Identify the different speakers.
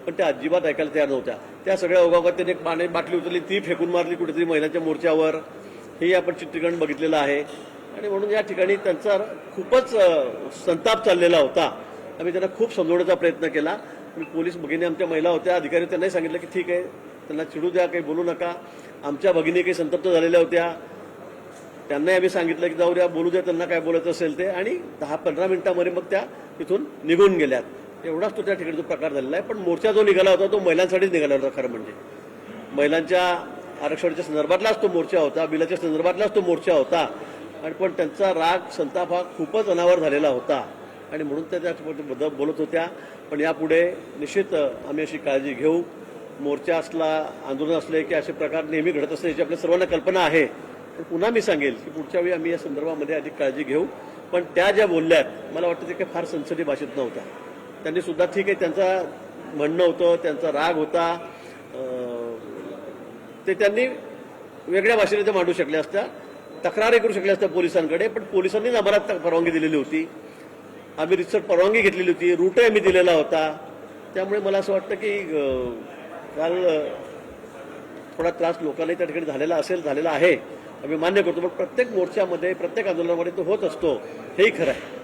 Speaker 1: पण त्या अजिबात ऐकायला तयार नव्हत्या. त्या सगळ्या ओघात त्यांनी एक पाणी बाटली उचलली, ती फेकून मारली कुठेतरी महिलांच्या मोर्चावर. हे आपण चित्रीकरण बघितलेलं आहे. आणि म्हणून या ठिकाणी त्यांचा खूपच संताप चाललेला होता. आम्ही त्यांना खूप समजवण्याचा प्रयत्न केला. पोलीस भगिनी आमच्या महिला होत्या, अधिकारी त्यांनाही सांगितलं की ठीक आहे, त्यांना चिडू द्या, काही बोलू नका. आमच्या भगिनी काही संतप्त झालेल्या होत्या, त्यांनाही आम्ही सांगितलं की जाऊ द्या, बोलू द्या, त्यांना काय बोलायचं असेल ते. आणि 10-15 मिनिटांमध्ये मग त्या तिथून निघून गेल्यात. एवढाच तो त्या ठिकाणी जो प्रकार झालेला आहे. पण मोर्चा जो निघाला होता तो महिलांसाठीच निघाला होता. खरं म्हणजे महिलांच्या आरक्षणाच्या संदर्भातलाच तो मोर्चा होता, बिलाच्या संदर्भातलाच तो मोर्चा होता. आणि पण त्यांचा राग संताप हा खूपच अनावर झालेला होता आणि म्हणून त्या त्याबद्दल बोलत होत्या. पण यापुढे निश्चित आम्ही अशी काळजी घेऊ. मोर्चा असला, आंदोलन असले की असे प्रकार नेहमी घडत असते याची आपल्या सर्वांना कल्पना आहे. पण पुन्हा मी सांगेल की पुढच्या वेळी आम्ही या संदर्भामध्ये अधिक काळजी घेऊ. पण त्या ज्या बोलल्यात मला वाटतं ते काही फार संसदीय भाषेत नव्हत्या. त्यांनी सुद्धा ठीक आहे, त्यांचं म्हणणं होतं, त्यांचा राग होता, ते त्यांनी वेगळ्या भाषेने ते मांडू शकल्या असत्या, तक्रारी करू शकल्या असत्या पोलिसांकडे. पण पोलिसांनीच आम्हाला परवानगी दिलेली होती, आम्ही रितसर परवानगी घेतलेली होती, रूटही आम्ही दिलेला होता. त्यामुळे मला असं वाटतं की काल थोडा त्रास लोकांनाही त्या ठिकाणी झालेला आहे, आम्ही मान्य करतो. पण प्रत्येक मोर्चामध्ये, प्रत्येक आंदोलनामध्ये तो होत असतो, हेही खरं आहे.